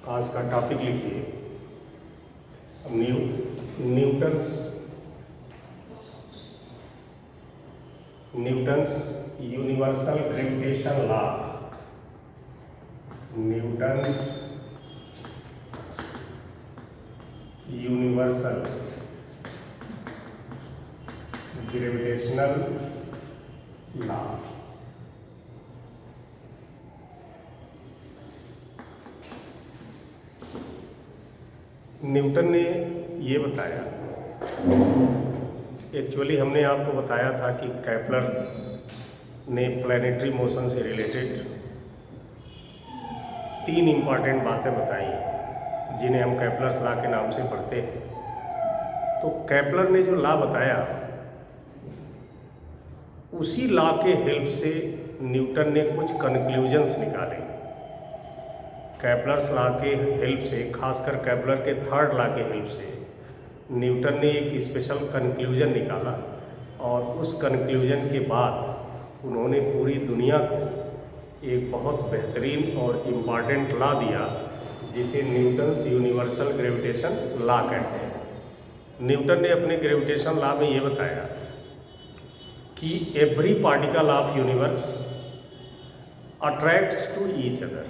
आज का टॉपिक लिखिए Newton's universal gravitation law. Newton's universal gravitational law. Newton ने ये बताया, एक्चुअली हमने आपको बताया था कि केपलर ने प्लैनेटरी मोशन से रिलेटेड 3 इम्पॉर्टेंट बातें बताई जिन्हें हम केपलर्स लॉ के नाम से पढ़ते हैं। तो केपलर ने जो लॉ बताया उसी लॉ के हेल्प से न्यूटन ने कुछ कंक्लूजन्स निकाले। केपलर्स लॉ के हेल्प से, खासकर केपलर के थर्ड लॉ के हेल्प से न्यूटन ने एक स्पेशल कंक्लूजन निकाला और उस कंक्लूजन के बाद उन्होंने पूरी दुनिया को एक बहुत बेहतरीन और इम्पॉर्टेंट लॉ दिया जिसे न्यूटन्स यूनिवर्सल ग्रेविटेशन लॉ कहते हैं। न्यूटन ने अपने ग्रेविटेशन लॉ में ये बताया कि every particle of universe attracts to each other.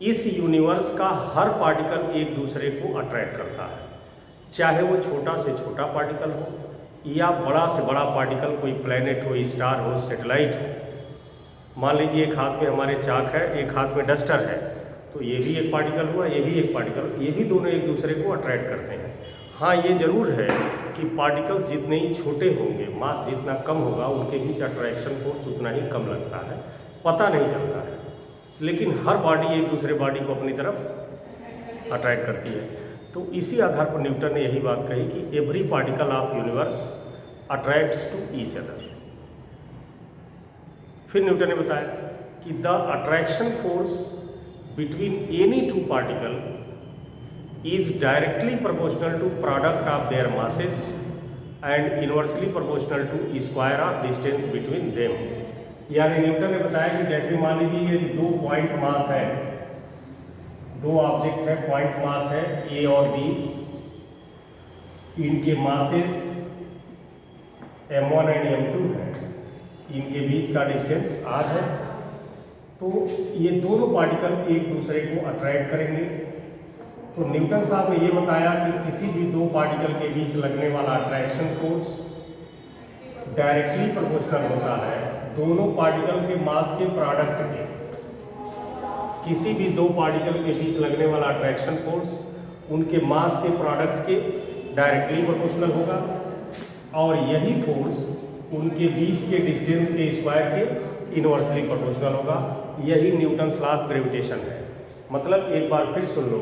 इस यूनिवर्स का हर पार्टिकल एक दूसरे को अट्रैक्ट करता है, चाहे वो छोटा से छोटा पार्टिकल हो या बड़ा से बड़ा पार्टिकल, कोई प्लैनेट हो, स्टार हो, सैटेलाइट हो। मान लीजिए एक हाथ में हमारे चाक है, एक हाथ में डस्टर है, तो ये भी एक पार्टिकल हुआ, ये भी एक पार्टिकल, ये भी दोनों एक दूसरे को अट्रैक्ट करते हैं। हाँ, ये ज़रूर है कि पार्टिकल्स जितने ही छोटे होंगे, मास जितना कम होगा, उनके बीच अट्रैक्शन फोर्स उतना ही कम लगता है, पता नहीं चलता है, लेकिन हर बॉडी एक दूसरे बॉडी को अपनी तरफ अट्रैक्ट करती है। तो इसी आधार पर न्यूटन ने यही बात कही कि every particle of universe attracts to each other. फिर न्यूटन ने बताया कि the attraction force between any 2 particle is directly proportional to product of their masses and inversely proportional to square of distance between them. यानी Newton ने बताया कि जैसे मान लीजिए ये 2 पॉइंट मास है, 2 ऑब्जेक्ट है, पॉइंट मास है ए और बी, इनके मासेस m1 एंड m2 है, इनके बीच का डिस्टेंस r है। तो ये दोनों पार्टिकल एक दूसरे को अट्रैक्ट करेंगे। तो न्यूटन साहब ने ये बताया कि किसी भी 2 पार्टिकल के बीच लगने वाला अट्रैक्शन फोर्स डायरेक्टली प्रोपोर्शनल होता है दोनों पार्टिकल के मास के प्रोडक्ट के। किसी भी 2 पार्टिकल के बीच लगने वाला अट्रैक्शन फोर्स उनके मास के प्रोडक्ट के डायरेक्टली प्रोपोर्शनल होगा और यही फोर्स उनके बीच के डिस्टेंस के स्क्वायर के इनवर्सली प्रोपोर्शनल होगा। यही न्यूटन्स लॉ ऑफ ग्रेविटेशन है। मतलब एक बार फिर सुन लो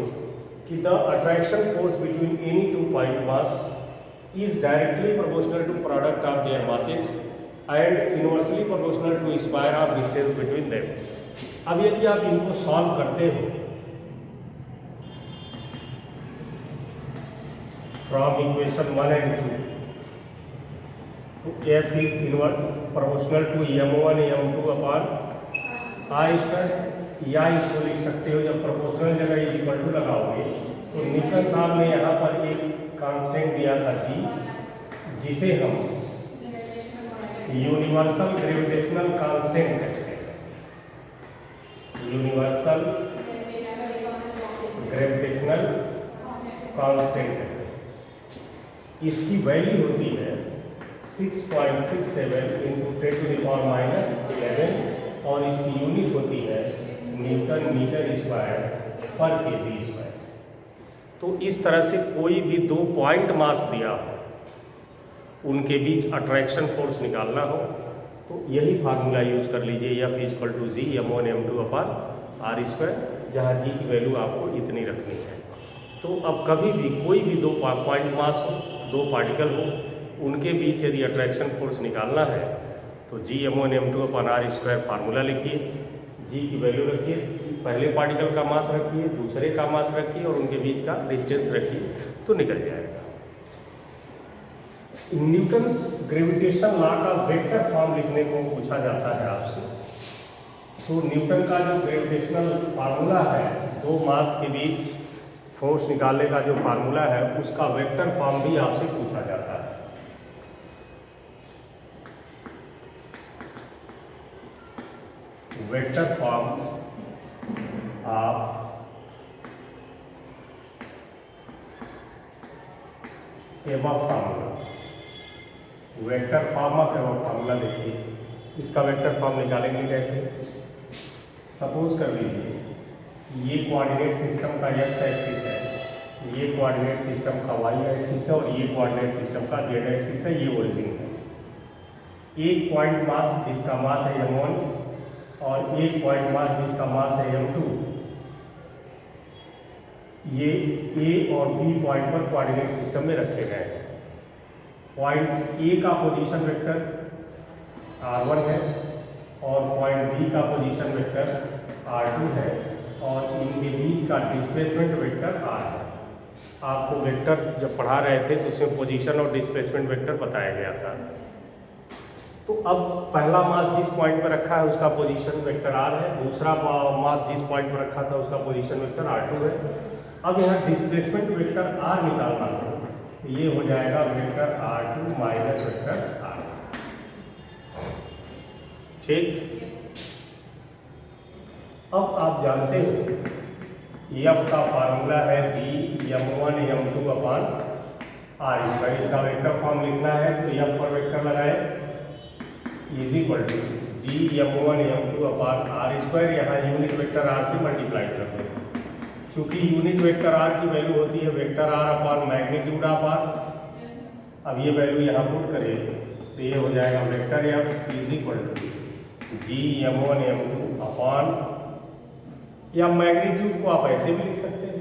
कि the attraction force between any 2 point mass is directly proportional to product of their masses and inversely proportional to square of distance between them. अब यदि आप इनको सॉल्व करते हो फ्रॉम इक्वेशन 1 एंड 2, तो F is proportional to m1 m2 upon r square, या इसको लिख सकते हो जब प्रोपोर्शनल जगह इज इक्वल टू लगाओगे तो न्यूटन साहब ने यहाँ पर एक कांस्टेंट दिया था g, जिसे हम यूनिवर्सल ग्रेविटेशनल कांस्टेंट कहते हैं। यूनिवर्सल ग्रेविटेशनल कांस्टेंट कहते हैं। इसकी वैल्यू होती है 6.67 × 10⁻⁻11 और इसकी यूनिट होती है न्यूटन मीटर स्क्वायर पर केजी स्क्वायर। तो इस तरह से कोई भी 2 पॉइंट मास दिया हो, उनके बीच अट्रैक्शन फोर्स निकालना हो तो यही फार्मूला यूज कर लीजिए, F = g m1 m2 upon r square, जहाँ g की वैल्यू आपको इतनी रखनी है। तो अब कभी भी कोई भी 2 पॉइंट मास हो, 2 पार्टिकल हो, उनके बीच यदि अट्रैक्शन फोर्स निकालना है तो g m1 m2 upon r square formula लिखिए, g की वैल्यू रखिए, पहले पार्टिकल का मास रखिए, दूसरे का मास रखिए और उनके बीच का डिस्टेंस रखिए, तो निकल जाएगा। न्यूटन्स ग्रेविटेशन लॉ का वेक्टर फॉर्म लिखने को पूछा जाता है आपसे, तो न्यूटन का जो ग्रेविटेशनल फार्मूला है दो मास के बीच फोर्स निकालने का जो फार्मूला है उसका वेक्टर फॉर्म भी आपसे पूछा जाता है। Vector form of above formula, vector form of above formula. देखिए इसका वेक्टर फॉर्म निकालेंगे कैसे। सपोज कर लीजिए ये कोऑर्डिनेट सिस्टम का एक्स एक्सिस है, ये कोऑर्डिनेट सिस्टम का वाई एक्सिस है और ये कोऑर्डिनेट सिस्टम का जेड एक्सिस है, ये ओरिजिन है। एक पॉइंट मास जिसका मास है m1 और एक पॉइंट मास जिसका मास है m2, ये ए और बी पॉइंट पर कोऑर्डिनेट सिस्टम में रखे गए हैं। पॉइंट ए का पोजीशन वेक्टर r1 है और पॉइंट बी का पोजीशन वेक्टर r2 है और इनके बीच का डिस्प्लेसमेंट वेक्टर r है। आपको वेक्टर जब पढ़ा रहे थे तो उसमें पोजीशन और डिस्प्लेसमेंट वेक्टर बताया गया था। तो अब पहला मास जिस पॉइंट पर रखा है उसका पोजीशन वेक्टर r है, दूसरा मास जिस पॉइंट पर रखा था उसका पोजीशन वेक्टर r2 है। अब यहाँ डिस्प्लेसमेंट वेक्टर r निकालना है तो ये हो जाएगा vector r2 minus vector r। ठीक, अब आप जानते हो एफ का फार्मूला है जी m1 m2 अपान r²। इसका वेक्टर फॉर्म लिखना है तो एफ पर वेक्टर लगाए is equal to G m1 m2 upon r²। यहाँ यूनिट वेक्टर r से मल्टीप्लाई कर दें। चूंकि यूनिट वेक्टर r की वैल्यू होती है vector r upon magnitude of r। अब ये वैल्यू यहाँ पुट करें तो ये हो जाएगा vector F is equal to G m1 m2 upon, या मैग्नीट्यूड को आप ऐसे भी लिख सकते हैं।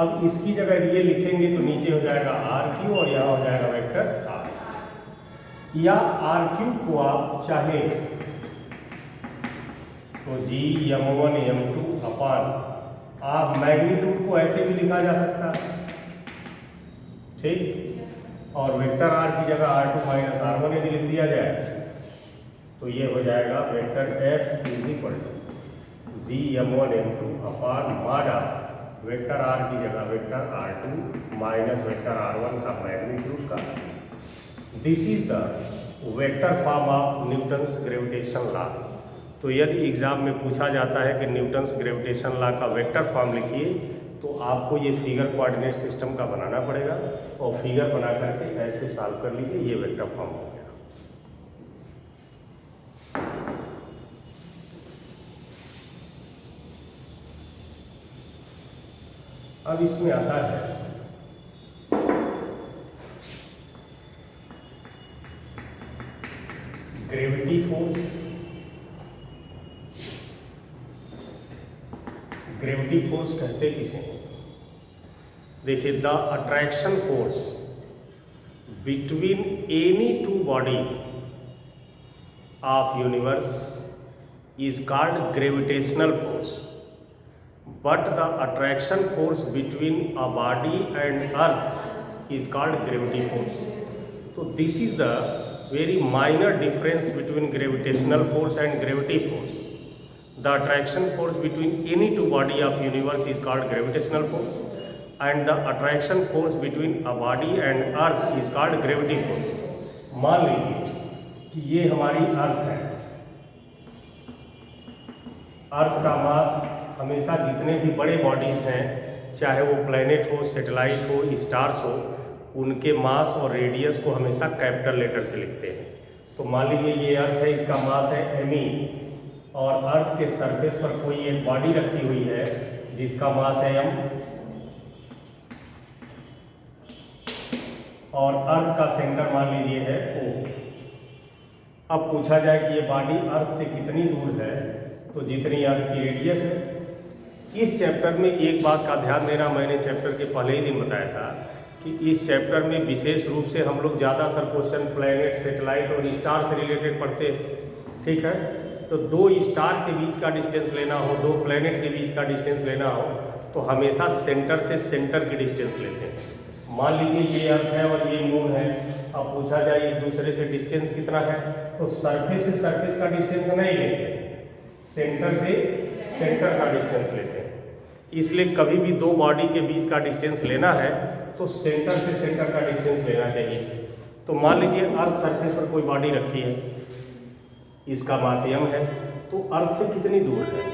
अब इसकी जगह ये लिखेंगे तो नीचे हो जाएगा r³ और यहाँ हो जाएगा वेक्टर r। या r³ को आप चाहे तो जी m1 m2 अपान, आप मैग्नीट्यूड को ऐसे भी लिखा जा सकता है। ठीक, और वेक्टर r की जगह r2 माइनस r1 यदि लिख दिया जाए तो ये हो जाएगा vector f is equal to G m1 m2 upon mod vector r की जगह vector r2 minus vector r1 का मैग्नीट्यूड का। This is the vector form of Newton's gravitation law. तो यदि एग्जाम में पूछा जाता है कि न्यूटन्स ग्रेविटेशन लॉ का वेक्टर फॉर्म लिखिए तो आपको ये फिगर कोऑर्डिनेट सिस्टम का बनाना पड़ेगा और फिगर बना करके ऐसे सॉल्व कर लीजिए, ये वेक्टर फॉर्म हो गया। अब इसमें आता है ग्रेविटी फोर्स। ग्रेविटी फोर्स कहते किसे? देखिए, the attraction force between any two body of universe is called gravitational force, but the attraction force between a body and earth is called gravity force. So this is the very minor difference between gravitational force and gravity force. The attraction force between any two body of universe is called gravitational force and the attraction force between a body and earth is called gravity force. मान लीजिए कि ये हमारी अर्थ है। अर्थ का मास हमेशा जितने भी बड़े बॉडीज़ हैं, चाहे वो प्लैनेट हो, सैटेलाइट हो, स्टार्स हो, उनके मास और रेडियस को हमेशा कैपिटल लेटर से लिखते हैं। तो मान लीजिए ये अर्थ है, इसका मास है m और अर्थ के सरफेस पर कोई एक बॉडी रखी हुई है जिसका मास है m और अर्थ का सेंटर मान लीजिए है O। अब पूछा जाए कि ये बॉडी अर्थ से कितनी दूर है, तो जितनी अर्थ की रेडियस है। इस चैप्टर में एक बात का ध्यान देना, मैंने चैप्टर के पहले ही दिन बताया था कि इस चैप्टर में विशेष रूप से हम लोग ज़्यादातर क्वेश्चन प्लैनेट, सैटेलाइट और स्टार से रिलेटेड पढ़ते हैं। ठीक है, तो दो स्टार के बीच का डिस्टेंस लेना हो, दो प्लैनेट के बीच का डिस्टेंस लेना हो तो हमेशा सेंटर से सेंटर की डिस्टेंस लेते हैं। मान लीजिए ये अर्थ है और ये मून है। अब पूछा जाए एक दूसरे से डिस्टेंस कितना है, तो सरफेस से सरफेस का डिस्टेंस नहीं लेते, सेंटर से सेंटर का डिस्टेंस लेते हैं। इसलिए कभी भी दो बॉडी के बीच का डिस्टेंस लेना है तो सेंटर से सेंटर का डिस्टेंस लेना चाहिए। तो मान लीजिए अर्थ सरफेस पर कोई बॉडी रखी है, इसका मास m है, तो अर्थ से कितनी दूर है?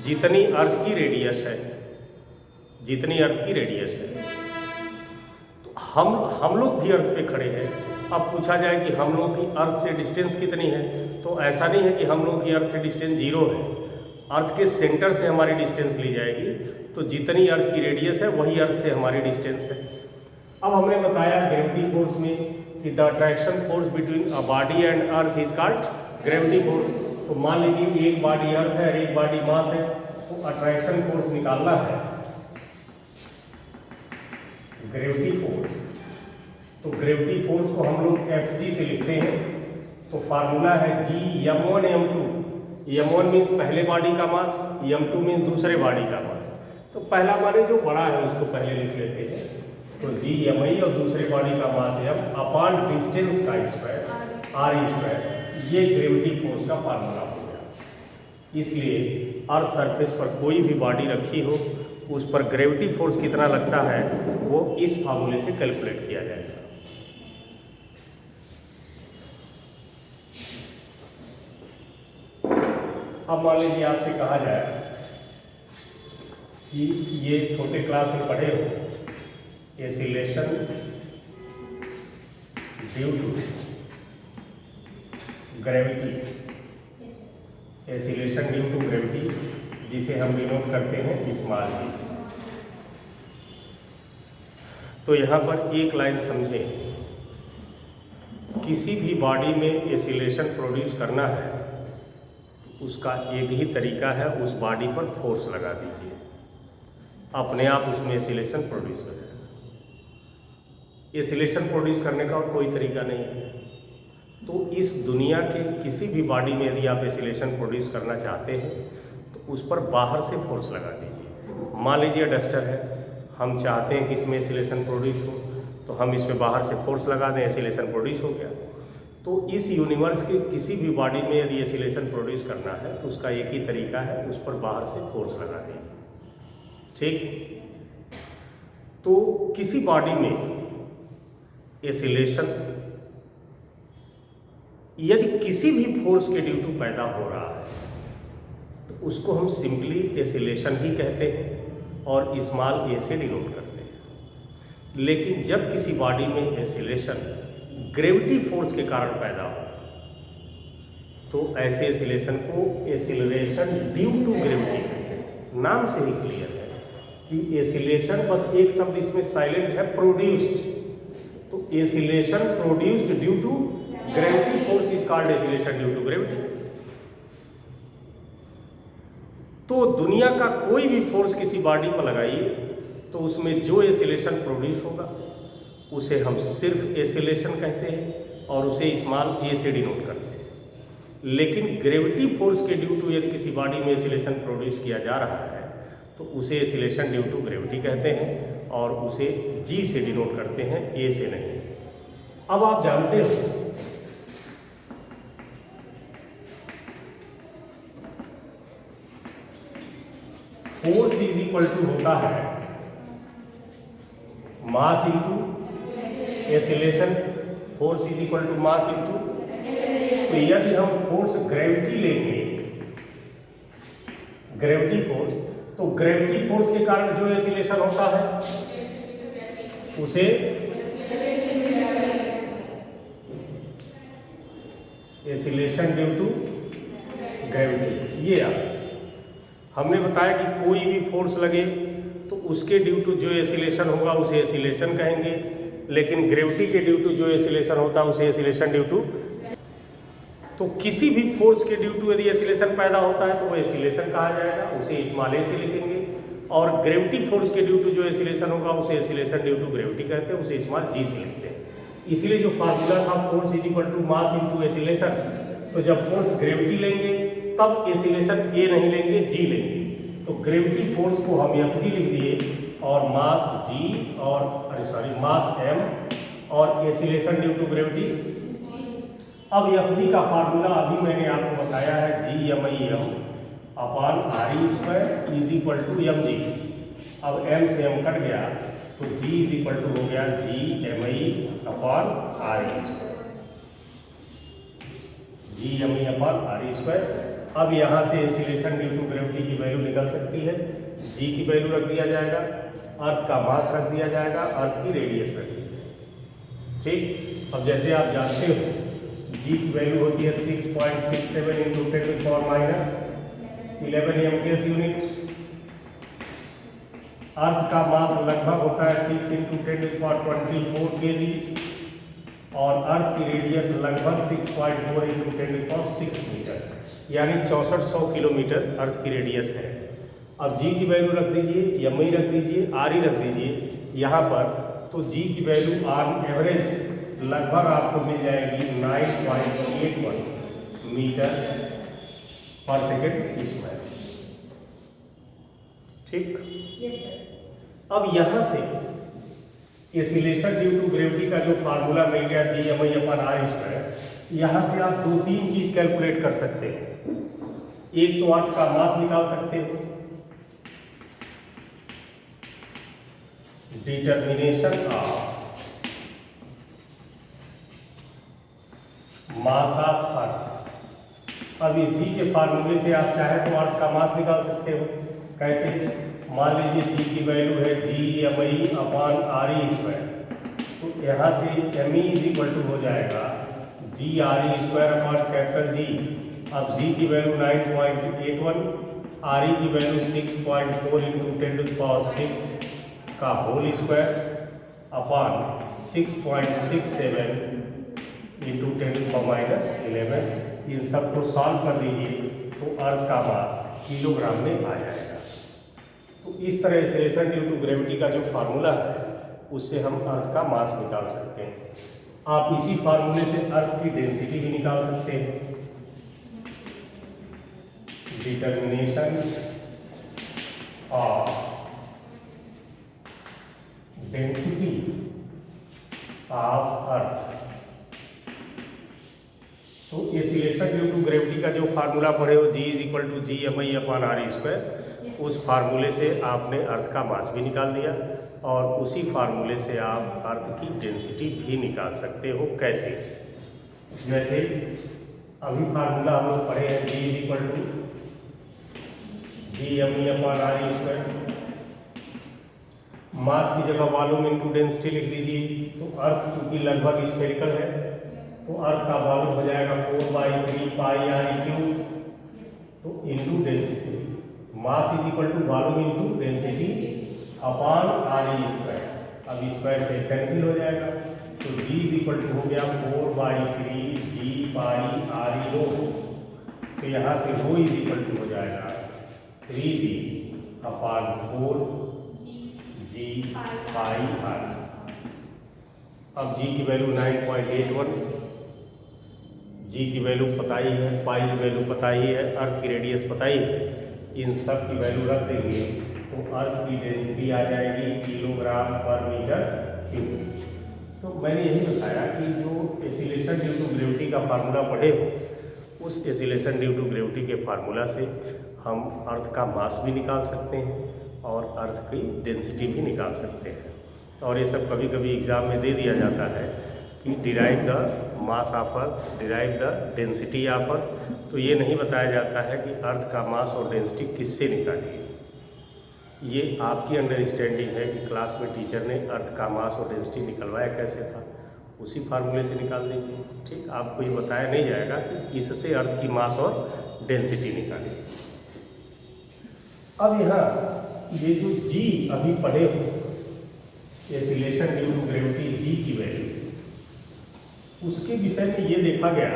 जितनी अर्थ की रेडियस है, जितनी अर्थ की रेडियस है। तो हम लोग भी अर्थ पे खड़े हैं। अब पूछा जाए कि हम लोगों की अर्थ से डिस्टेंस कितनी है, तो ऐसा नहीं है कि हम लोगों की अर्थ से डिस्टेंस 0 है। अर्थ के सेंटर से हमारी डिस्टेंस ली जाएगी, तो जितनी अर्थ की रेडियस है वही अर्थ से हमारी डिस्टेंस है। अब हमने बताया ग्रेविटी फोर्स में कि the attraction force between a body and earth is called gravity force. तो मान लीजिए एक बॉडी अर्थ है और एक बॉडी मास है, तो अट्रैक्शन फोर्स निकालना है, ग्रेविटी फोर्स। तो ग्रेविटी फोर्स को हम लोग Fg से लिखते हैं। तो फार्मूला है G m1 m2। m1 means पहले बॉडी का मास, m2 मीन्स दूसरे बॉडी का मास। तो पहला माने जो बड़ा है उसको पहले लिख लेते हैं। तो G mi और दूसरे बॉडी का मास m अपॉन डिस्टेंस का स्क्वायर r स्क्वायर, ये ग्रेविटी फोर्स का फार्मूला हो गया। इसलिए अर्थ सरफेस पर कोई भी बॉडी रखी हो, उस पर ग्रेविटी फोर्स कितना लगता है वो इस फार्मूले से कैलकुलेट किया जाएगा। अब मान लीजिए आपसे कहा जाए कि ये छोटे क्लास में पढ़े हो, acceleration due to gravity, acceleration due to gravity, जिसे हम डिनोट करते हैं स्मॉल जी से। तो यहाँ पर एक लाइन समझें, किसी भी बॉडी में एसिलेशन प्रोड्यूस करना है, उसका एक ही तरीका है, उस बॉडी पर फोर्स लगा दीजिए, अपने आप उसमें एसिलेशन प्रोड्यूस हो जाएगा। एसिलेशन प्रोड्यूस करने का और कोई तरीका नहीं है। तो इस दुनिया के किसी भी बॉडी में यदि आप एसिलेशन प्रोड्यूस करना चाहते हैं तो उस पर बाहर से फोर्स लगा दीजिए। मान लीजिए डस्टर है, हम चाहते हैं कि इसमें एसिलेशन प्रोड्यूस हो, तो हम इस पर बाहर से फोर्स लगा दें, एसिलेशन प्रोड्यूस हो गया। तो इस यूनिवर्स के किसी भी बॉडी में यदि एसिलेशन प्रोड्यूस करना है तो उसका एक ही तरीका है, उस पर बाहर से फोर्स लगा दें। ठीक, तो किसी बॉडी में एसिलेशन यदि किसी भी फोर्स के ड्यू टू पैदा हो रहा है तो उसको हम सिंपली एसिलेशन ही कहते हैं और स्मॉल ए से डिनोट करते हैं। लेकिन जब किसी बॉडी में एसिलेशन ग्रेविटी फोर्स के कारण पैदा हो तो ऐसे एसिलेशन को एसिलरेशन ड्यू टू ग्रेविटी कहते हैं। नाम से ही क्लियर है कि एसिलेशन, बस एक शब्द इसमें साइलेंट है, प्रोड्यूस्ड। तो acceleration produced due to gravity force is called acceleration due to gravity. तो दुनिया का कोई भी फोर्स किसी बॉडी पर लगाइए तो उसमें जो एसिलेशन प्रोड्यूस होगा उसे हम सिर्फ एसिलेशन कहते हैं और उसे स्मॉल ए से डिनोट करते हैं। लेकिन ग्रेविटी फोर्स के ड्यू टू यदि किसी बॉडी में एसिलेशन प्रोड्यूस किया जा रहा है तो उसे एसिलेशन ड्यू टू ग्रेविटी कहते हैं और उसे जी से डिनोट करते हैं, ए से नहीं। अब आप जानते हो फोर्स इज इक्वल टू होता है mass into acceleration. Force is equal to mass into, तो यदि हम फोर्स ग्रेविटी लेंगे, ग्रेविटी फोर्स, तो ग्रेविटी फोर्स के कारण जो एसिलेशन होता है उसे एसिलेशन ड्यू टू ग्रेविटी। ये हमने बताया कि कोई भी फोर्स लगे तो उसके ड्यू टू जो एसिलेशन होगा उसे एसिलेशन कहेंगे, लेकिन ग्रेविटी के ड्यू टू जो एसिलेशन होता है उसे एसिलेशन ड्यू टू। तो किसी भी फोर्स के ड्यू टू यदि एसिलेशन पैदा होता है तो वो एसिलेशन कहा जाएगा, उसे स्मॉल ए से लिखेंगे। और ग्रेविटी फोर्स के ड्यू टू जो एसिलेशन होगा उसे एसिलेशन ड्यू टू ग्रेविटी कहते हैं, उसे स्मॉल जी से लिखते हैं। इसलिए जो फार्मूला था force is equal to mass into acceleration, तो जब फोर्स ग्रेविटी लेंगे तब एसिलेशन ए नहीं लेंगे, जी लेंगे। तो ग्रेविटी फोर्स को हम एफ जी लिख दिए और मास जी और मास एम और एसिलेशन ड्यू टू ग्रेविटी। अब एफ जी का फार्मूला अभी मैंने आपको बताया है, G M I M upon R E square is equal to M G. अब m से m कट गया तो g इज इक्वल टू हो गया GMI/RE²। GMI/RE²। अब यहाँ से इंसुलेशन ड्यू टू ग्रेविटी की वैल्यू निकल सकती है। g की वैल्यू रख दिया जाएगा, अर्थ का मास रख दिया जाएगा, अर्थ की रेडियस रख दी जाएगी। ठीक, अब जैसे आप जानते हो g की वैल्यू होती है 6.67 इंटू 10⁻11 एमकेएस यूनिट। अर्थ का मास लगभग होता है 6 इंटू 10⁻24 kg और अर्थ की रेडियस लगभग 6.4 इंटू 10⁻6 मीटर, यानी 6400 किलोमीटर अर्थ की रेडियस है। अब g की वैल्यू रख दीजिए, MI रख दीजिए, RE रख दीजिए यहाँ पर, तो g की वैल्यू ऑन एवरेज लगभग आपको मिल जाएगी 9.81 मीटर पर सेकेंड स्क्वायर। ठीक, अब यहाँ से एसिलेशन ड्यू टू ग्रेविटी का जो फार्मूला मिल गया GMI/RE², यहाँ से आप 2-3 चीज कैलकुलेट कर सकते हैं। एक तो अर्थ का मास निकाल सकते हो, determination of mass of earth. अब इस जी के फार्मूले से आप चाहे तो अर्थ का मास निकाल सकते हो। कैसे? मान लीजिए जी की वैल्यू है GMI/RE², तो यहाँ से ME इज इक्वल टू हो जाएगा GRE²/G। अब जी की वैल्यू 9.81, RE की वैल्यू 6.4 इंटू 10⁻6 का होल स्क्वायर अपॉन 6.67 इंटू 10⁻11। इन सबको सॉल्व कर दीजिए तो अर्थ का मास किलोग्राम में आ जाएगा। तो इस तरह एसेलेरेशन ड्यू टू ग्रेविटी का जो फार्मूला है उससे हम अर्थ का मास निकाल सकते हैं। आप इसी फार्मूले से अर्थ की डेंसिटी भी निकाल सकते हैं। Determination of density of earth. तो एसिलेशन ड्यू टू ग्रेविटी का जो फार्मूला पढ़े हो G is equal to GMI/RE², उस फार्मूले से आपने अर्थ का मास भी निकाल दिया और उसी फार्मूले से आप अर्थ की डेंसिटी भी निकाल सकते हो। कैसे? जैसे अभी फार्मूला हम लोग पढ़े हैं G is equal to GMI/RE²। Mass की जगह वॉल्यूम इंटू डेंसिटी लिख दीजिए। तो अर्थ चूंकि लगभग स्फेरिकल है तो अर्थ का वॉल्यूम हो जाएगा 4/3πRE³। तो into density, mass is equal to volume into density upon RE²। अब स्क्वायर से कैंसिल हो जाएगा तो G इज इक्वल टू हो गया 4/3G πRE²। तो यहाँ से ρ इज इक्वल टू हो जाएगा 3G अपॉन 4G⁻R। अब G की वैल्यू 9.81, G की वैल्यू पता ही है, पाई की वैल्यू पता ही है, अर्थ की रेडियस पता ही है। इन सब की वैल्यू रख देंगे तो अर्थ की डेंसिटी आ जाएगी किलोग्राम पर मीटर क्यूब। तो मैंने यही बताया कि जो एसिलेशन ड्यू टू ग्रेविटी का फार्मूला पढ़े हो, उस एसिलेशन ड्यू टू ग्रेविटी के फार्मूला से हम अर्थ का मास भी निकाल सकते हैं और अर्थ की डेंसिटी भी निकाल सकते हैं। और ये सब कभी कभी एग्जाम में दे दिया जाता है कि derive the mass of earth, derive the density of earth. तो ये नहीं बताया जाता है कि अर्थ का मास और डेंसिटी किससे निकालिए। ये आपकी अंडरस्टैंडिंग है कि क्लास में टीचर ने अर्थ का मास और डेंसिटी निकलवाया कैसे था, उसी फार्मूले से निकाल दीजिए। ठीक, आपको ये बताया नहीं जाएगा कि इससे अर्थ की मास और डेंसिटी निकालिए। अब यहाँ ये जो G अभी पढ़े हो, acceleration due to gravity G की वैल्यू, उसके विषय में ये देखा गया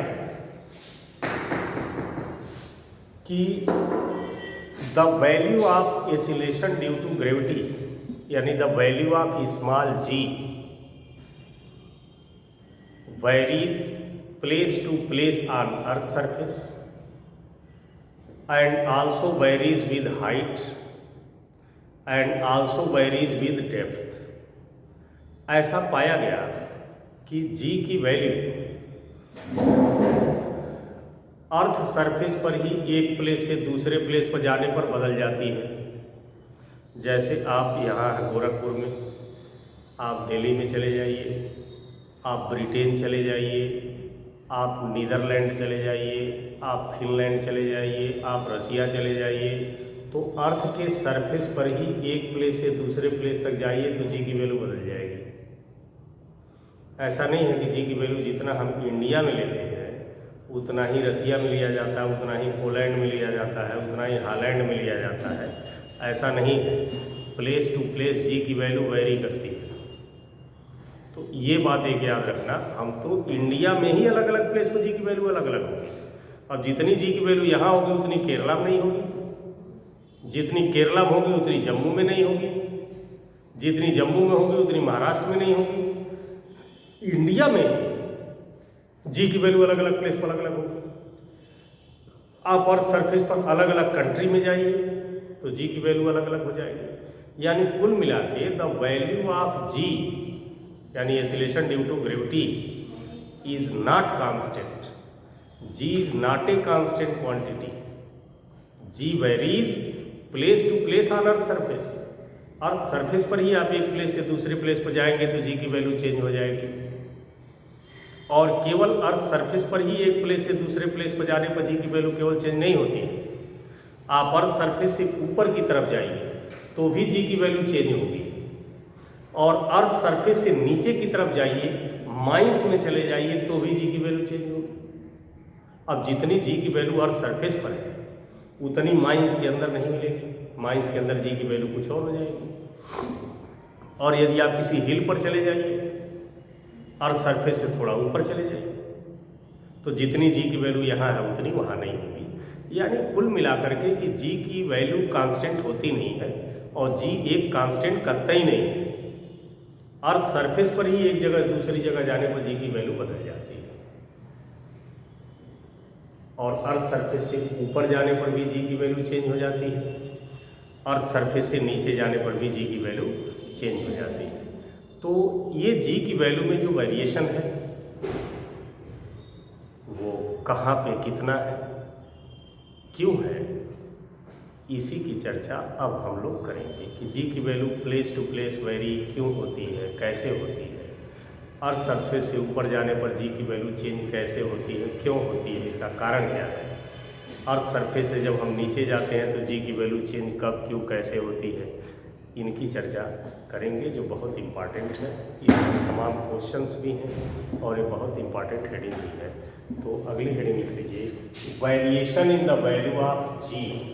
कि the value of acceleration due to gravity, यानी the value of small g varies place to place on earth surface and also varies with height and also varies with depth। ऐसा पाया गया कि G की वैल्यू अर्थ surface पर ही एक place से दूसरे प्लेस पर जाने पर बदल जाती है, जैसे आप यहाँ हैं गोरखपुर में, आप दिल्ली में चले जाइए, आप ब्रिटेन चले जाइए, आप नीदरलैंड चले जाइए, आप फिनलैंड चले जाइए, आप रसिया चले जाइए, तो अर्थ के सरफेस पर ही एक प्लेस से दूसरे प्लेस तक जाइए तो जी की वैल्यू बदल जाएगी। ऐसा नहीं है कि जी की वैल्यू जितना हम इंडिया में लेते हैं उतना ही रसिया में लिया जाता है, उतना ही पोलैंड में लिया जाता है, उतना ही हॉलैंड में लिया जाता है। ऐसा नहीं है, प्लेस टू प्लेस जी की वैल्यू वेरी करती है। तो ये बात एक याद रखना, हम तो इंडिया में ही अलग अलग प्लेस पर जी की वैल्यू अलग अलग होगी। अब जितनी जी की वैल्यू यहाँ होगी उतनी केरला में नहीं होगी, जितनी केरला में होगी उतनी जम्मू में नहीं होगी, जितनी जम्मू में होगी उतनी महाराष्ट्र में नहीं होगी। इंडिया में जी की वैल्यू अलग अलग प्लेस पर अलग अलग होगी। आप अर्थ सरफेस पर अलग अलग कंट्री में जाइए तो जी की वैल्यू अलग अलग हो जाएगी। यानी कुल मिला के द वैल्यू ऑफ जी यानी acceleration due to gravity is not constant. G is not a constant quantity. G varies place to place on earth surface. Earth surface पर ही आप एक प्लेस से दूसरे प्लेस पर जाएंगे तो जी की वैल्यू चेंज हो जाएगी, और केवल अर्थ सरफेस पर ही एक प्लेस से दूसरे प्लेस पर जाने पर जी की वैल्यू केवल चेंज नहीं होती है। आप अर्थ सरफेस से ऊपर की तरफ जाइए तो भी जी की वैल्यू चेंज होगी, और अर्थ सरफेस से नीचे की तरफ जाइए, माइंस में चले जाइए तो भी जी की वैल्यू चेंज होगी। अब जितनी जी की वैल्यू अर्थ सरफेस पर है उतनी माइंस के अंदर नहीं मिलेगी, माइंस के अंदर जी की वैल्यू कुछ और हो जाएगी। और यदि आप किसी हिल पर चले जाइए, अर्थ सरफेस से थोड़ा ऊपर चले जाइए, तो जितनी जी की वैल्यू यहाँ है उतनी वहाँ नहीं होगी। यानी कुल मिलाकर के कि जी की वैल्यू कांस्टेंट होती नहीं है, और जी एक कांस्टेंट करता ही नहीं है। अर्थ सरफेस पर ही एक जगह दूसरी जगह जाने पर जी की वैल्यू बदल जाती है, और अर्थ सरफेस से ऊपर जाने पर भी जी की वैल्यू चेंज हो जाती है, अर्थ सरफेस से नीचे जाने पर भी जी की वैल्यू चेंज हो जाती है। तो ये जी की वैल्यू में जो वेरिएशन है वो कहाँ पे कितना है, क्यों है, इसी की चर्चा अब हम लोग करेंगे कि जी की value place to place very क्यों होती है, कैसे होती है, अर्थ सरफेस से ऊपर जाने पर जी की वैल्यू चेंज कैसे होती है, क्यों होती है, इसका कारण क्या है। अर्थ सरफेस से जब हम नीचे जाते हैं तो जी की वैल्यू चेंज कब क्यों कैसे होती है, इनकी चर्चा करेंगे, जो बहुत इम्पॉर्टेंट है। इसमें तमाम क्वेश्चंस भी हैं और ये बहुत इम्पॉर्टेंट हेडिंग भी है। तो अगली हेडिंग लिख लीजिए, variation in the value of G.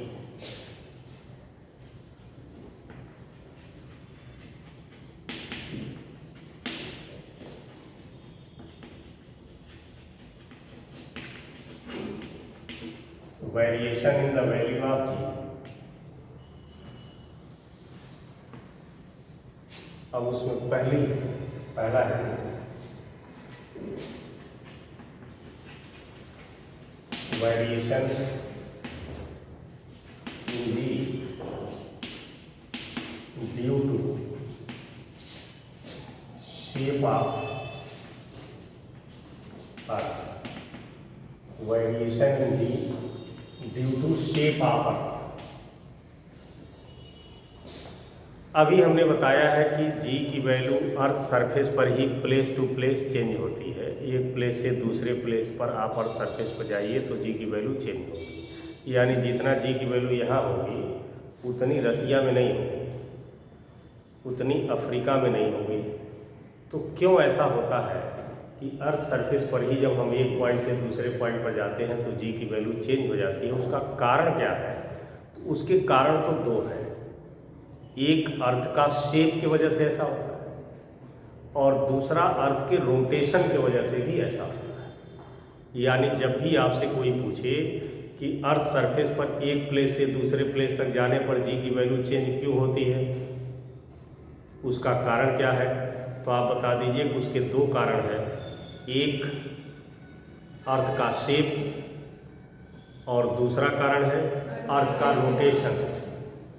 Variation in the value of G. अब उसमें पहला है variation in G due to shape of earth. Variation in G due to shape of earth. अभी हमने बताया है कि जी की वैल्यू अर्थ सरफेस पर ही प्लेस टू प्लेस चेंज होती है। एक प्लेस से दूसरे प्लेस पर आप अर्थ सरफेस पर जाइए तो जी की वैल्यू चेंज होगी। यानी जितना जी की वैल्यू यहाँ होगी उतनी रसिया में नहीं होगी, उतनी अफ्रीका में नहीं होगी। तो क्यों ऐसा होता है कि अर्थ सरफेस पर ही जब हम एक पॉइंट से दूसरे पॉइंट पर जाते हैं तो जी की वैल्यू चेंज हो जाती है, उसका कारण क्या है। तो उसके कारण तो दो हैं। एक अर्थ का शेप की वजह से ऐसा होता है, और दूसरा अर्थ के रोटेशन की वजह से भी ऐसा होता है। यानी जब भी आपसे कोई पूछे कि अर्थ सरफेस पर एक प्लेस से दूसरे प्लेस तक जाने पर जी की वैल्यू चेंज क्यों होती है, उसका कारण क्या है, तो आप बता दीजिए कि उसके दो कारण हैं। एक अर्थ का शेप और दूसरा कारण है अर्थ का रोटेशन।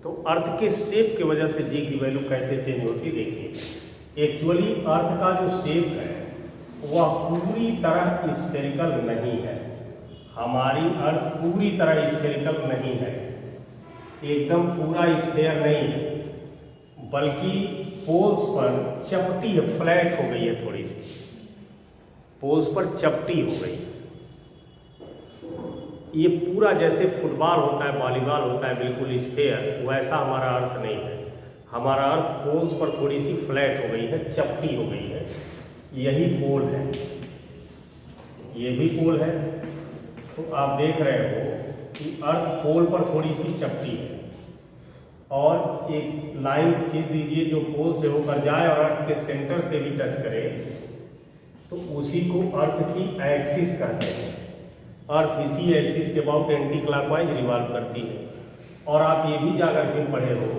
तो अर्थ के शेप की वजह से जी की वैल्यू कैसे चेंज होती है, देखिए। एक्चुअली अर्थ का जो शेप है वह पूरी तरह स्फेरिकल नहीं है। हमारी अर्थ पूरी तरह स्फेरिकल नहीं है, एकदम पूरा स्फेयर नहीं है। बल्कि पोल्स पर चपटी है, फ्लैट हो गई है, थोड़ी सी पोल्स पर चपटी हो गई। ये पूरा जैसे फुटबॉल होता है, वॉलीबॉल होता है, बिल्कुल स्फेयर, वैसा हमारा अर्थ नहीं है। हमारा अर्थ पोल्स पर थोड़ी सी फ्लैट हो गई है, चपटी हो गई है, यही पोल है, ये भी पोल है। तो आप देख रहे हो कि अर्थ पोल पर थोड़ी सी चपटी है, और एक लाइन खींच दीजिए जो पोल से होकर जाए और अर्थ के सेंटर से भी टच करे, तो उसी को अर्थ की एक्सिस कहते हैं। अर्थ इसी एक्सिस के अबाउट एंटी क्लॉकवाइज रिवॉल्व करती है। और आप ये भी जाकर के पढ़े हो,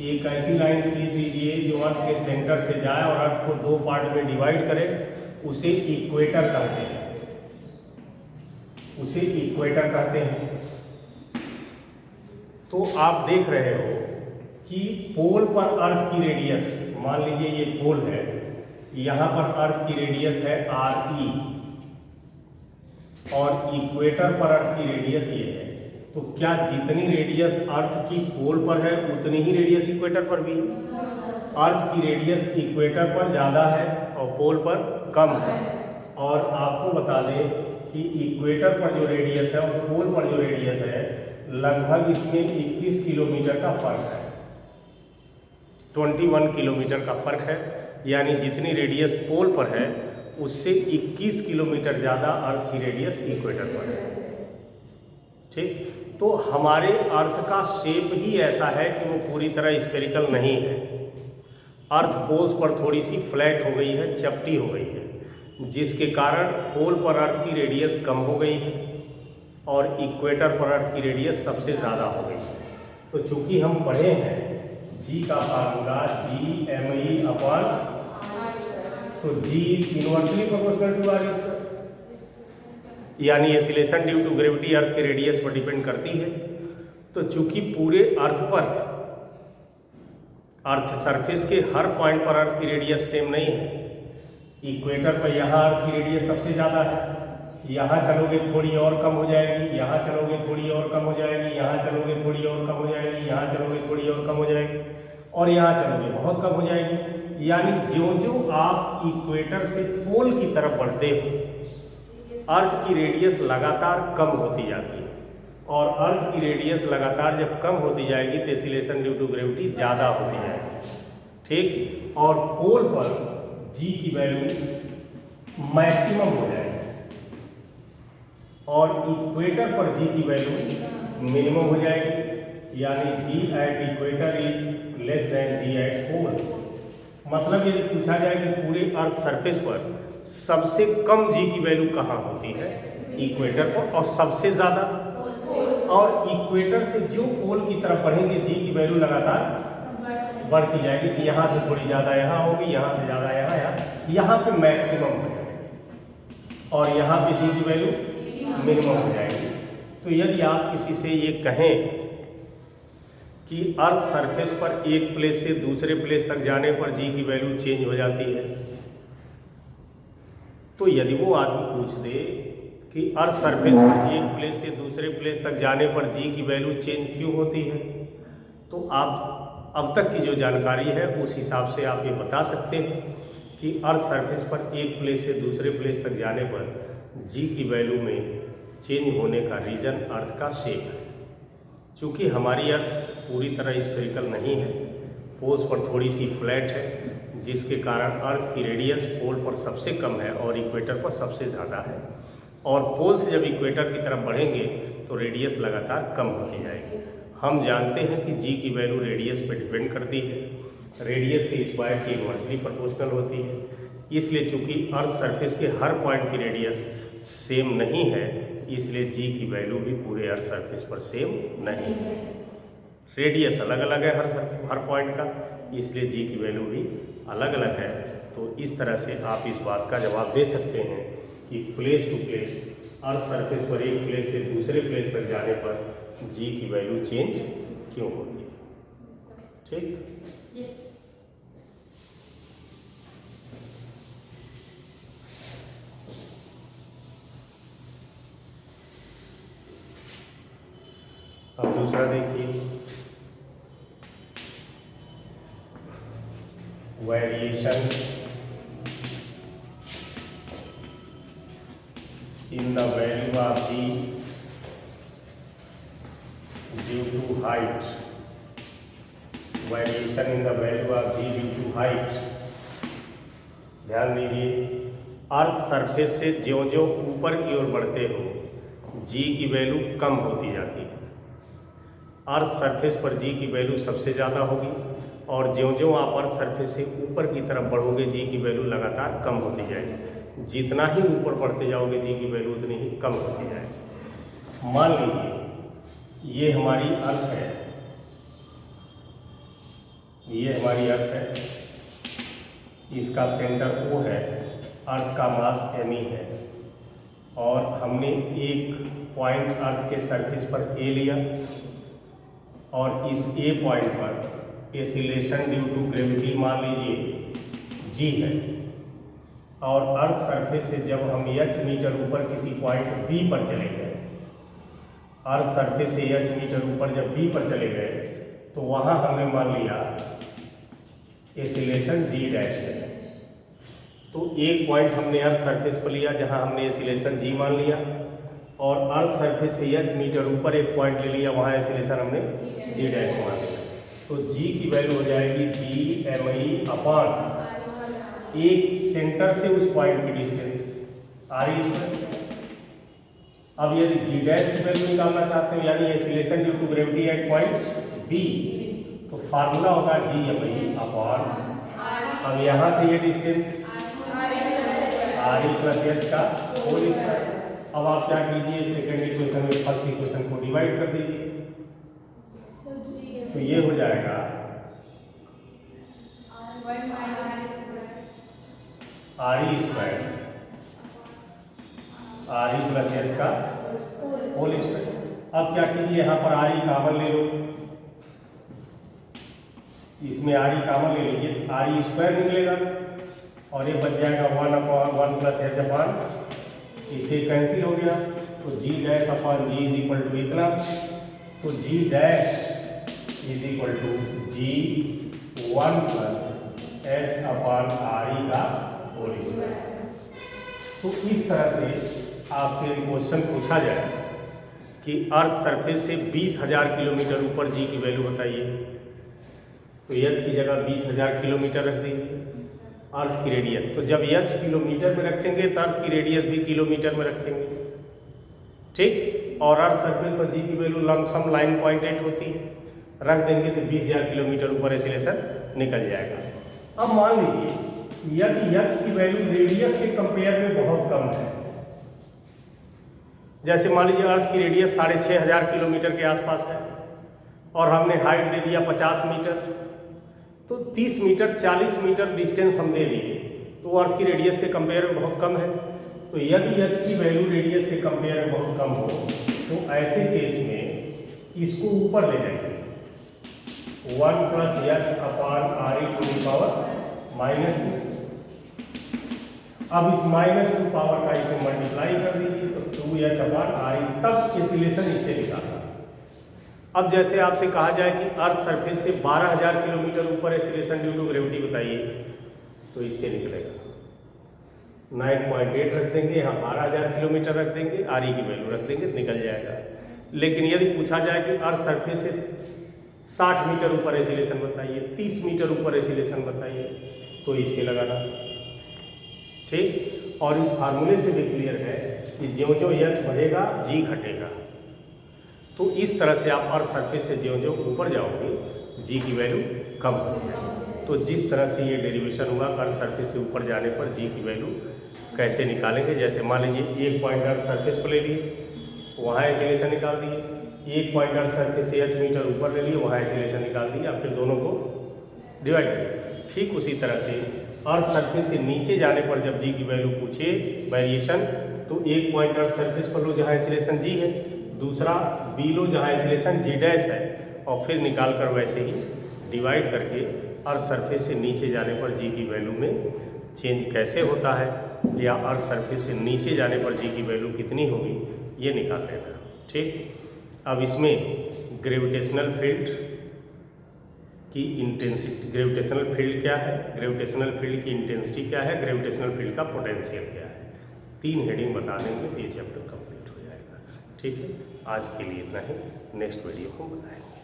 एक ऐसी लाइन खींच दीजिए जो अर्थ के सेंटर से जाए और अर्थ को दो पार्ट में डिवाइड करे, उसे इक्वेटर कहते हैं, उसे इक्वेटर कहते हैं। तो आप देख रहे हो कि पोल पर अर्थ की रेडियस, मान लीजिए ये पोल है, यहाँ पर अर्थ की रेडियस है RE और इक्वेटर पर अर्थ की रेडियस ये है। तो क्या जितनी रेडियस अर्थ की पोल पर है उतनी ही रेडियस इक्वेटर पर भी है? अर्थ की रेडियस इक्वेटर पर ज़्यादा है और पोल पर कम है। और आपको बता दें कि इक्वेटर पर जो रेडियस है और पोल पर जो रेडियस है, लगभग इसमें 21 किलोमीटर का फर्क है, 21 किलोमीटर का फर्क है। यानी जितनी रेडियस पोल पर है उससे 21 किलोमीटर ज़्यादा अर्थ की रेडियस इक्वेटर पर है। ठीक, तो हमारे अर्थ का शेप ही ऐसा है कि वो पूरी तरह स्फेरिकल नहीं है। अर्थ पोल्स पर थोड़ी सी फ्लैट हो गई है, चपटी हो गई है, जिसके कारण पोल पर अर्थ की रेडियस कम हो गई है और इक्वेटर पर अर्थ की रेडियस सबसे ज़्यादा हो गई है। तो चूंकि हम पढ़े हैं जी का फार्मूला G/ME/, तो G is inversely proportional to R², यानी acceleration due to gravity earth के रेडियस पर डिपेंड करती है। तो चूंकि पूरे अर्थ पर, अर्थ सरफेस के हर पॉइंट पर अर्थ की रेडियस सेम नहीं है। इक्वेटर पर यहाँ अर्थ की रेडियस सबसे ज़्यादा है, यहाँ चलोगे थोड़ी और कम हो जाएगी, यहाँ चलोगे थोड़ी और कम हो जाएगी, यहाँ चलोगे थोड़ी और कम हो जाएगी, यहाँ चलोगे थोड़ी और कम हो जाएगी, और यहाँ चलोगे बहुत कम हो जाएगी। यानी ज्यों ज्यों आप इक्वेटर से पोल की तरफ बढ़ते हो, अर्थ की रेडियस लगातार कम होती जाती है, और अर्थ की रेडियस लगातार जब कम होती जाएगी तो एक्सीलरेशन ड्यू टू ग्रेविटी ज़्यादा होती जाएगी। ठीक, और पोल पर G की वैल्यू मैक्सिमम हो जाएगी और इक्वेटर पर G की वैल्यू मिनिमम हो जाएगी। यानी G at equator is less than G at pole. मतलब यदि पूछा जाए कि पूरे अर्थ सरफेस पर सबसे कम G की वैल्यू कहाँ होती है? इक्वेटर पर, और सबसे ज़्यादा, और इक्वेटर से जो पोल की तरफ बढ़ेंगे G की वैल्यू लगातार बढ़ती जाएगी कि यहाँ से थोड़ी ज़्यादा यहाँ होगी, यहाँ से ज़्यादा यहाँ पे मैक्सिमम हो जाएगी और यहाँ पे G की वैल्यू मिनिमम हो जाएगी। तो यदि आप किसी से ये कहें कि अर्थ सरफेस पर एक प्लेस से दूसरे प्लेस तक जाने पर G की वैल्यू चेंज हो जाती है, तो यदि वो आदमी पूछ दे कि अर्थ सरफेस पर एक प्लेस से दूसरे प्लेस तक जाने पर G की वैल्यू चेंज क्यों होती है, तो आप अब तक की जो जानकारी है उस हिसाब से आप ये बता सकते हैं कि अर्थ सरफेस पर एक प्लेस से दूसरे प्लेस तक जाने पर G की वैल्यू में चेंज होने का रीज़न अर्थ का शेप है। चूँकि हमारी अर्थ पूरी तरह स्फेरिकल नहीं है, पोल्स पर थोड़ी सी फ्लैट है, जिसके कारण अर्थ की रेडियस पोल पर सबसे कम है और इक्वेटर पर सबसे ज़्यादा है। और पोल से जब इक्वेटर की तरफ बढ़ेंगे तो रेडियस लगातार कम होती जाएगी। हम जानते हैं कि G की वैल्यू रेडियस पर डिपेंड करती है, रेडियस के स्क्वायर की इनवर्सली प्रोपोर्शनल होती है। इसलिए चूँकि अर्थ सरफेस के हर पॉइंट की रेडियस सेम नहीं है, इसलिए G की वैल्यू भी पूरे अर्थ सरफेस पर सेम नहीं है। रेडियस अलग अलग है हर पॉइंट का, इसलिए G की वैल्यू भी अलग अलग है। तो इस तरह से आप इस बात का जवाब दे सकते हैं कि place to place, earth surface पर एक प्लेस से दूसरे प्लेस तक जाने पर G की वैल्यू चेंज क्यों होती है। ठीक, अब दूसरा देखिए, variation in the value of g due to height, variation in the value of g due to height। ध्यान दीजिए, अर्थ सरफेस से ज्यों ज्यों ऊपर की ओर बढ़ते हो g की वैल्यू कम होती जाती है। अर्थ सरफेस पर g की वैल्यू सबसे ज़्यादा होगी और ज्यों ज्यों आप अर्थ सरफेस से ऊपर की तरफ बढ़ोगे g की वैल्यू लगातार कम होती जाएगी। जितना ही ऊपर बढ़ते जाओगे जी की वैल्यू उतनी ही कम होती जाएगी। मान लीजिए ये हमारी अर्थ है, ये हमारी अर्थ है, इसका सेंटर O है, अर्थ का मास m है और हमने एक पॉइंट अर्थ के सरफेस पर A लिया और इस A पॉइंट पर एक्सीलरेशन ड्यू टू ग्रेविटी मान लीजिए g है और अर्थ सरफेस से जब हम h मीटर ऊपर किसी पॉइंट B पर चले गए, अर्थ सरफेस से h मीटर ऊपर जब B पर चले गए तो वहाँ हमने मान लिया एक्सीलरेशन g डैश है। तो एक पॉइंट हमने अर्थ सरफेस पर लिया जहाँ हमने एक्सीलरेशन g मान लिया और अर्थ सरफेस से h मीटर ऊपर एक पॉइंट ले लिया, वहाँ एक्सीलरेशन हमने g डैश मान लिया। तो g की वैल्यू हो जाएगी g mi अपॉन एक सेंटर से उस पॉइंट की डिस्टेंस r²। अब यदि g डैश की वैल्यू निकालना चाहते हो यानी acceleration due to gravity at point B, तो फार्मूला होगा g mi अपॉन, अब यहाँ से ये डिस्टेंस re प्लस h का होल स्क्वायर। अब आप क्या कीजिए, सेकेंड इक्वेशन में फर्स्ट इक्वेशन को डिवाइड कर दीजिए, तो ये हो जाएगा re square re plus h का होल स्क्वायर। अब क्या कीजिए, यहाँ पर re कॉमन ले लो, इसमें re कॉमन ले लीजिए, re स्क्वायर निकलेगा और ये बच जाएगा 1 प्लस h अपॉन, इसे कैंसिल हो गया तो g dash upon g is equal to इतना, तो g dash is equal to g 1 plus h upon re का होल स्क्वायर। तो इस तरह से आपसे क्वेश्चन पूछा जाए कि अर्थ सरफेस से 20,000 किलोमीटर ऊपर जी की वैल्यू बताइए, तो h की जगह 20,000 किलोमीटर रख दीजिए अर्थ की रेडियस। तो जब h किलोमीटर में रखेंगे तो अर्थ की रेडियस भी किलोमीटर में रखेंगे, ठीक। और अर्थ सरफेस पर जी की वैल्यू लमसम लाइन 0.8 होती है, रख देंगे तो 20,000 किलोमीटर ऊपर एक्सीलरेशन निकल जाएगा। अब मान लीजिए यदि h की वैल्यू रेडियस के कंपेयर में बहुत कम है, जैसे मान लीजिए अर्थ की रेडियस 6,500 किलोमीटर के आसपास है और हमने हाइट दे दिया 50 मीटर, तो 30 मीटर 40 मीटर डिस्टेंस हम दे दिए, तो अर्थ की रेडियस के कंपेयर में बहुत कम है। तो यदि h की वैल्यू रेडियस के कंपेयर में बहुत कम हो तो ऐसे केस में इसको ऊपर ले जाएंगे, 1 plus h upon re to the power -2। अब इस -2 पावर का इसे मल्टीप्लाई कर दीजिए तो 2h अपॉन re, तब एक्सीलरेशन इससे निकालना। अब जैसे आपसे कहा जाए कि अर्थ सरफेस से 12,000 किलोमीटर ऊपर एक्सीलरेशन ड्यू टू ग्रेविटी बताइए, तो इससे निकलेगा 9.8 रख देंगे, यहाँ 12,000 किलोमीटर रख देंगे, re की वैल्यू रख देंगे, निकल जाएगा। लेकिन यदि पूछा जाए कि अर्थ सरफेस से 60 मीटर ऊपर एक्सीलरेशन बताइए, 30 मीटर ऊपर एक्सीलरेशन बताइए, तो इससे लगाना, ठीक। और इस फार्मूले से भी क्लियर है कि ज्यों ज्यों h बढ़ेगा g घटेगा। तो इस तरह से आप अर्थ सरफेस से ज्यों ज्यों ऊपर जाओगे g की वैल्यू कम होगी। तो जिस तरह से ये डेरिवेशन हुआ अर्थ सरफेस से ऊपर जाने पर g की वैल्यू कैसे निकालेंगे, जैसे मान लीजिए एक पॉइंट अर्थ सरफेस पर ले लिए, वहाँ एक्सीलरेशन निकाल दिए, एक पॉइंट अर्थ सरफेस से h मीटर ऊपर ले लिए, वहाँ एक्सीलरेशन निकाल दिए, आप फिर दोनों को डिवाइड करिए। ठीक उसी तरह से अर्थ सरफेस से नीचे जाने पर जब g की वैल्यू पूछे वेरिएशन, तो एक पॉइंट अर्थ सरफेस पर लो जहाँ एक्सीलरेशन g है, दूसरा b लो जहाँ एक्सीलरेशन g डैश है, और फिर निकाल कर वैसे ही डिवाइड करके अर्थ सरफेस से नीचे जाने पर g की वैल्यू में चेंज कैसे होता है या अर्थ सरफेस से नीचे जाने पर g की वैल्यू कितनी होगी ये निकाल लेना, ठीक। अब इसमें ग्रेविटेशनल फील्ड की इंटेंसिटी, ग्रेविटेशनल फील्ड क्या है, ग्रेविटेशनल फील्ड की इंटेंसिटी क्या है, ग्रेविटेशनल फील्ड का पोटेंशियल क्या है। 3 हेडिंग बता देंगे तो ये चैप्टर कंप्लीट हो जाएगा। ठीक है, आज के लिए इतना ही, नेक्स्ट वीडियो हम बताएंगे।